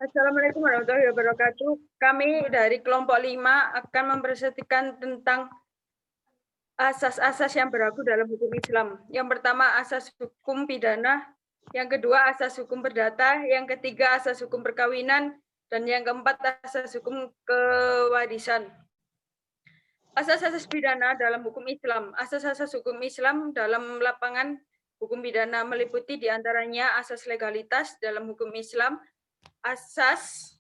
Assalamualaikum warahmatullahi wabarakatuh. Kami dari kelompok 5 akan mempresentasikan tentang asas-asas yang berlaku dalam hukum Islam. Yang pertama, asas hukum pidana. Yang kedua, asas hukum perdata. Yang ketiga, asas hukum perkawinan. Dan yang keempat, asas hukum kewarisan. Asas-asas pidana dalam hukum Islam. Asas-asas hukum Islam dalam lapangan hukum pidana meliputi diantaranya asas legalitas dalam hukum Islam. Asas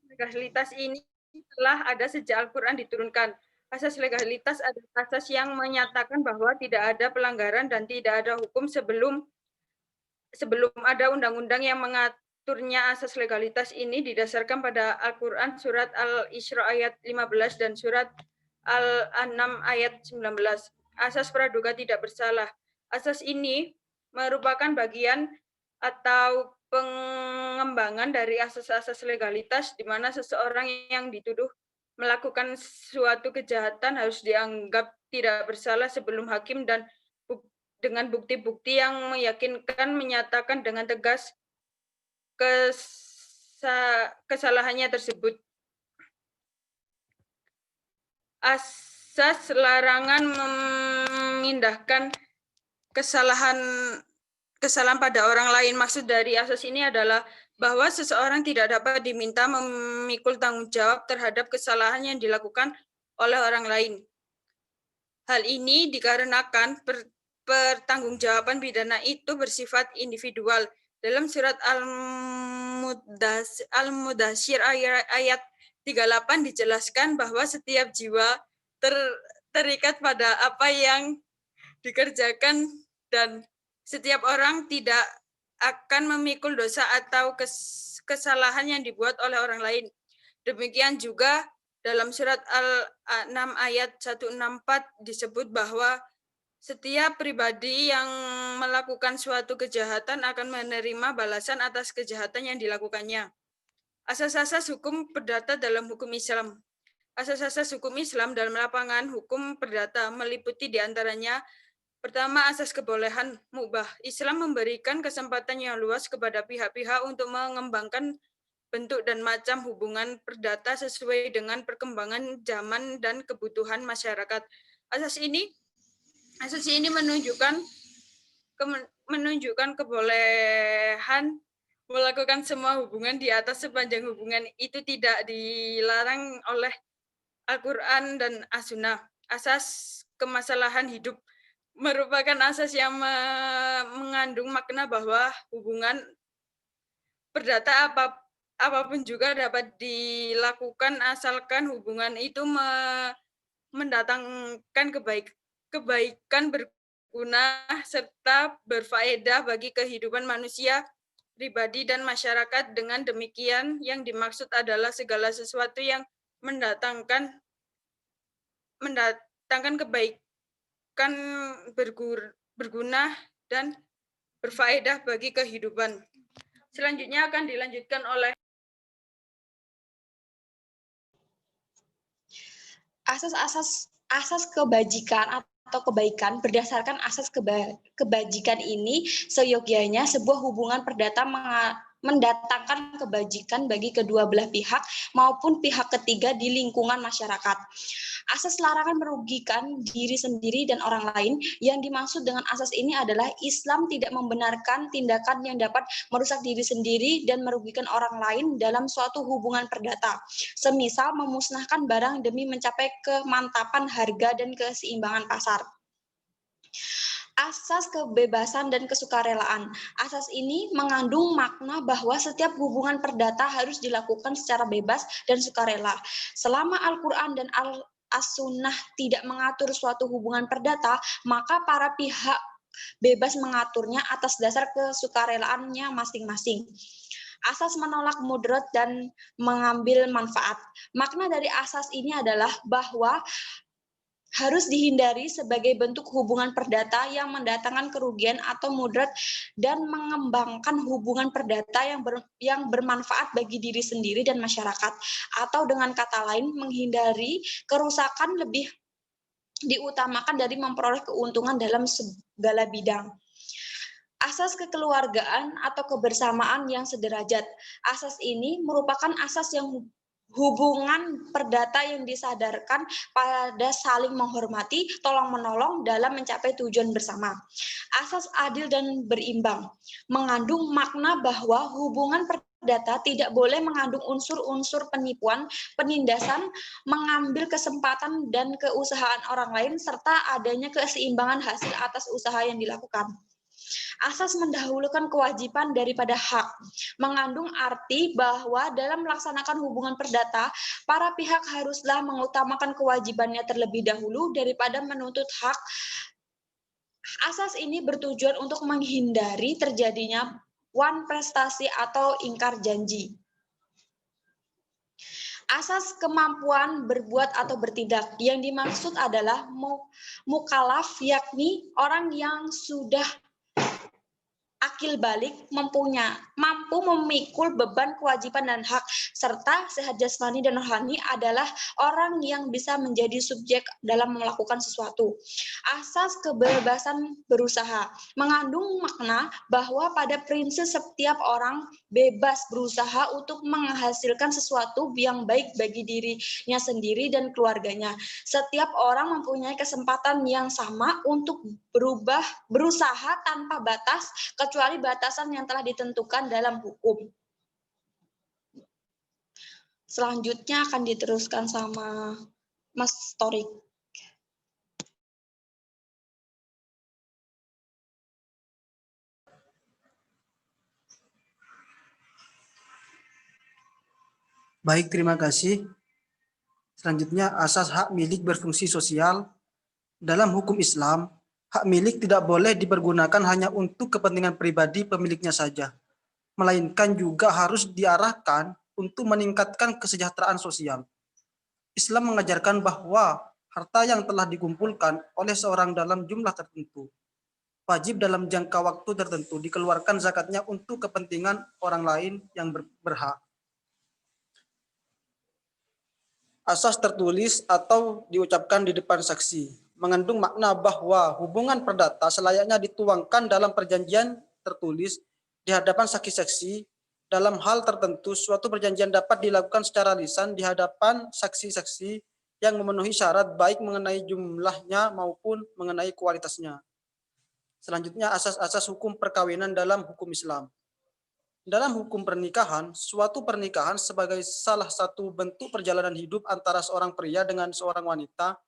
legalitas ini telah ada sejak Al-Quran diturunkan. Asas legalitas adalah asas yang menyatakan bahwa tidak ada pelanggaran dan tidak ada hukum sebelum ada undang-undang yang mengaturnya. Asas legalitas ini didasarkan pada Al-Quran surat Al-Isra ayat 15 dan surat Al-An'am ayat 19. Asas praduga tidak bersalah. Asas ini merupakan bagian atau pengembangan dari asas-asas legalitas di mana seseorang yang dituduh melakukan suatu kejahatan harus dianggap tidak bersalah sebelum hakim dan dengan bukti-bukti yang meyakinkan menyatakan dengan tegas kesalahannya tersebut. Asas larangan memindahkan kesalahan pada orang lain. Maksud dari asas ini adalah bahwa seseorang tidak dapat diminta memikul tanggung jawab terhadap kesalahan yang dilakukan oleh orang lain. Hal ini dikarenakan pertanggungjawaban pidana itu bersifat individual. Dalam surat Al-Mudaththir ayat 38 dijelaskan bahwa setiap jiwa terikat pada apa yang dikerjakan dan setiap orang tidak akan memikul dosa atau kesalahan yang dibuat oleh orang lain. Demikian juga dalam surat Al-An'am ayat 164 disebut bahwa setiap pribadi yang melakukan suatu kejahatan akan menerima balasan atas kejahatan yang dilakukannya. Asas-asas hukum perdata dalam hukum Islam. Asas-asas hukum Islam dalam lapangan hukum perdata meliputi diantaranya: pertama, asas kebolehan mubah. Islam memberikan kesempatan yang luas kepada pihak-pihak untuk mengembangkan bentuk dan macam hubungan perdata sesuai dengan perkembangan zaman dan kebutuhan masyarakat. Asas ini menunjukkan kebolehan melakukan semua hubungan di atas sepanjang hubungan itu tidak dilarang oleh Al-Quran dan As-Sunnah. Asas kemasalahan hidup merupakan asas yang mengandung makna bahwa hubungan perdata apapun juga dapat dilakukan asalkan hubungan itu mendatangkan kebaikan berguna serta berfaedah bagi kehidupan manusia, pribadi, dan masyarakat. Dengan demikian, yang dimaksud adalah segala sesuatu yang mendatangkan kebaikan, berguna dan berfaedah bagi kehidupan. Selanjutnya akan dilanjutkan oleh asas kebajikan atau kebaikan. Berdasarkan asas kebajikan ini, seyogyanya sebuah hubungan perdata mendatangkan kebajikan bagi kedua belah pihak maupun pihak ketiga di lingkungan masyarakat. Asas larangan merugikan diri sendiri dan orang lain. Yang dimaksud dengan asas ini adalah Islam tidak membenarkan tindakan yang dapat merusak diri sendiri dan merugikan orang lain dalam suatu hubungan perdata. Semisal memusnahkan barang demi mencapai kemantapan harga dan keseimbangan pasar. Asas kebebasan dan kesukarelaan. Asas ini mengandung makna bahwa setiap hubungan perdata harus dilakukan secara bebas dan sukarela. Selama Al-Quran dan As-Sunnah tidak mengatur suatu hubungan perdata, maka para pihak bebas mengaturnya atas dasar kesukarelaannya masing-masing. Asas menolak mudarat dan mengambil manfaat. Makna dari asas ini adalah bahwa harus dihindari sebagai bentuk hubungan perdata yang mendatangkan kerugian atau mudarat dan mengembangkan hubungan perdata yang bermanfaat bagi diri sendiri dan masyarakat, atau dengan kata lain menghindari kerusakan lebih diutamakan dari memperoleh keuntungan dalam segala bidang. Asas kekeluargaan atau kebersamaan yang sederajat. Asas ini merupakan asas yang hubungan perdata yang disadarkan pada saling menghormati, tolong-menolong dalam mencapai tujuan bersama. Asas adil dan berimbang mengandung makna bahwa hubungan perdata tidak boleh mengandung unsur-unsur penipuan, penindasan, mengambil kesempatan dan keusahaan orang lain, serta adanya keseimbangan hasil atas usaha yang dilakukan. Asas mendahulukan kewajiban daripada hak, mengandung arti bahwa dalam melaksanakan hubungan perdata, para pihak haruslah mengutamakan kewajibannya terlebih dahulu daripada menuntut hak. Asas ini bertujuan untuk menghindari terjadinya wan prestasi atau ingkar janji. Asas kemampuan berbuat atau bertindak yang dimaksud adalah mukalaf, yakni orang yang sudah akil balik mampu memikul beban kewajiban dan hak, serta sehat jasmani dan rohani adalah orang yang bisa menjadi subjek dalam melakukan sesuatu. Asas kebebasan berusaha mengandung makna bahwa pada prinsip setiap orang bebas berusaha untuk menghasilkan sesuatu yang baik bagi dirinya sendiri dan keluarganya. Setiap orang mempunyai kesempatan yang sama untuk berusaha tanpa batas, kecuali batasan yang telah ditentukan dalam hukum. Selanjutnya akan diteruskan sama Mas Torik. Baik, terima kasih. Selanjutnya, asas hak milik berfungsi sosial. Dalam hukum Islam, hak milik tidak boleh dipergunakan hanya untuk kepentingan pribadi pemiliknya saja, melainkan juga harus diarahkan untuk meningkatkan kesejahteraan sosial. Islam mengajarkan bahwa harta yang telah dikumpulkan oleh seorang dalam jumlah tertentu wajib dalam jangka waktu tertentu dikeluarkan zakatnya untuk kepentingan orang lain yang berhak. Asas tertulis atau diucapkan di depan saksi mengandung makna bahwa hubungan perdata selayaknya dituangkan dalam perjanjian tertulis di hadapan saksi-saksi. Dalam hal tertentu, suatu perjanjian dapat dilakukan secara lisan di hadapan saksi-saksi yang memenuhi syarat baik mengenai jumlahnya maupun mengenai kualitasnya. Selanjutnya, asas-asas hukum perkawinan dalam hukum Islam. Dalam hukum pernikahan, suatu pernikahan sebagai salah satu bentuk perjalanan hidup antara seorang pria dengan seorang wanita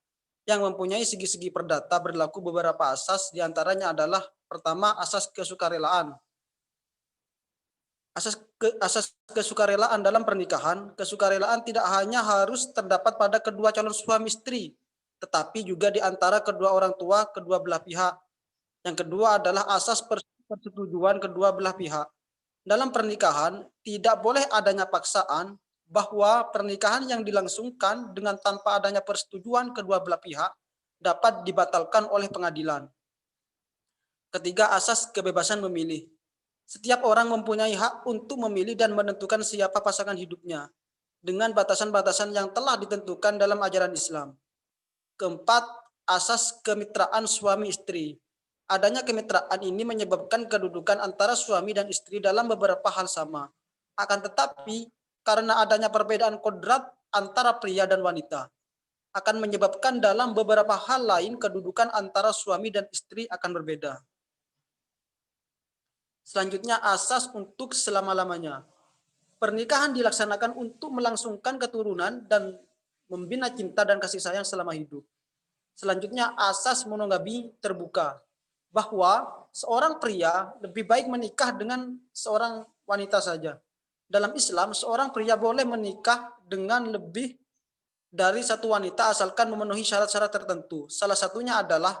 yang mempunyai segi-segi perdata berlaku beberapa asas, diantaranya adalah pertama, asas kesukarelaan. Asas kesukarelaan dalam pernikahan, kesukarelaan tidak hanya harus terdapat pada kedua calon suami istri, tetapi juga di antara kedua orang tua kedua belah pihak. Yang kedua adalah asas persetujuan kedua belah pihak. Dalam pernikahan, tidak boleh adanya paksaan bahwa pernikahan yang dilangsungkan dengan tanpa adanya persetujuan kedua belah pihak dapat dibatalkan oleh pengadilan. Ketiga, asas kebebasan memilih. Setiap orang mempunyai hak untuk memilih dan menentukan siapa pasangan hidupnya dengan batasan-batasan yang telah ditentukan dalam ajaran Islam. Keempat, asas kemitraan suami istri. Adanya kemitraan ini menyebabkan kedudukan antara suami dan istri dalam beberapa hal sama. Akan tetapi, karena adanya perbedaan kodrat antara pria dan wanita, akan menyebabkan dalam beberapa hal lain kedudukan antara suami dan istri akan berbeda. Selanjutnya, asas untuk selama-lamanya. Pernikahan dilaksanakan untuk melangsungkan keturunan dan membina cinta dan kasih sayang selama hidup. Selanjutnya, asas monogami terbuka, bahwa seorang pria lebih baik menikah dengan seorang wanita saja. Dalam Islam, seorang pria boleh menikah dengan lebih dari satu wanita asalkan memenuhi syarat-syarat tertentu. Salah satunya adalah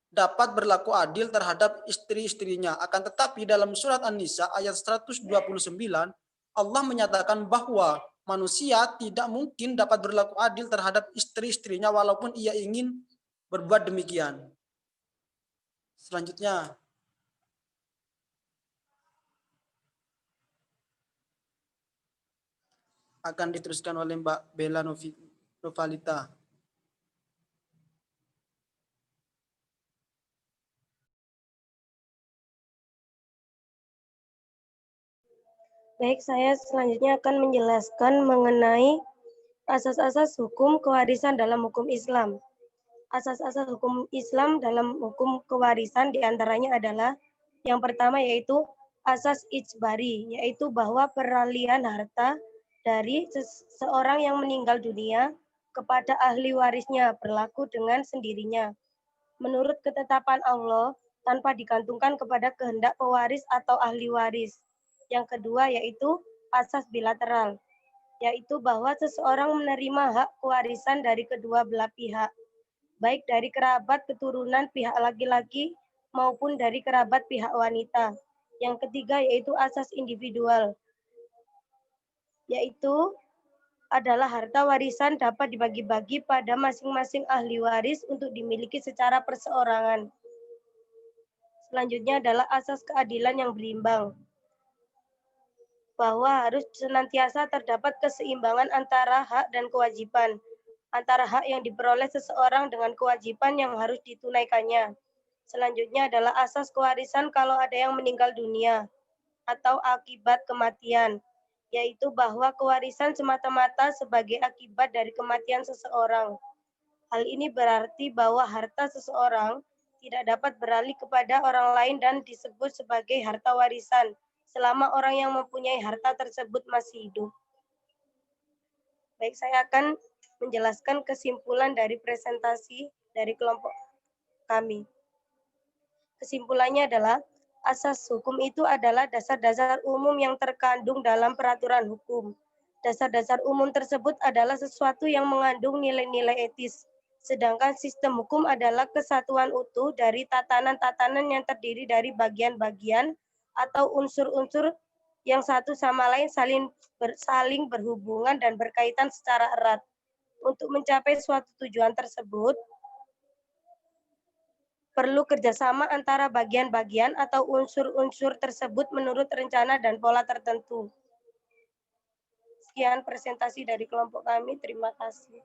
dapat berlaku adil terhadap istri-istrinya. Akan tetapi dalam surat An-Nisa ayat 129, Allah menyatakan bahwa manusia tidak mungkin dapat berlaku adil terhadap istri-istrinya walaupun ia ingin berbuat demikian. Selanjutnya, akan diteruskan oleh Mbak Bella Novalita. Baik, saya selanjutnya akan menjelaskan mengenai asas-asas hukum kewarisan dalam hukum Islam. Asas-asas hukum Islam dalam hukum kewarisan diantaranya adalah yang pertama yaitu asas ijbari, yaitu bahwa peralihan harta dari seseorang yang meninggal dunia kepada ahli warisnya berlaku dengan sendirinya, menurut ketetapan Allah tanpa digantungkan kepada kehendak pewaris atau ahli waris. Yang kedua yaitu asas bilateral, yaitu bahwa seseorang menerima hak kewarisan dari kedua belah pihak, baik dari kerabat keturunan pihak laki-laki maupun dari kerabat pihak wanita. Yang ketiga yaitu asas individual, yaitu adalah harta warisan dapat dibagi-bagi pada masing-masing ahli waris untuk dimiliki secara perseorangan. Selanjutnya adalah asas keadilan yang berimbang, bahwa harus senantiasa terdapat keseimbangan antara hak dan kewajiban, antara hak yang diperoleh seseorang dengan kewajiban yang harus ditunaikannya. Selanjutnya adalah asas kewarisan kalau ada yang meninggal dunia atau akibat kematian, yaitu bahwa kewarisan semata-mata sebagai akibat dari kematian seseorang. Hal ini berarti bahwa harta seseorang tidak dapat beralih kepada orang lain dan disebut sebagai harta warisan selama orang yang mempunyai harta tersebut masih hidup. Baik, saya akan menjelaskan kesimpulan dari presentasi dari kelompok kami. Kesimpulannya adalah, asas hukum itu adalah dasar-dasar umum yang terkandung dalam peraturan hukum. Dasar-dasar umum tersebut adalah sesuatu yang mengandung nilai-nilai etis, sedangkan sistem hukum adalah kesatuan utuh dari tatanan-tatanan yang terdiri dari bagian-bagian atau unsur-unsur yang satu sama lain saling berhubungan dan berkaitan secara erat. Untuk mencapai suatu tujuan tersebut, perlu kerjasama antara bagian-bagian atau unsur-unsur tersebut menurut rencana dan pola tertentu. Sekian presentasi dari kelompok kami. Terima kasih.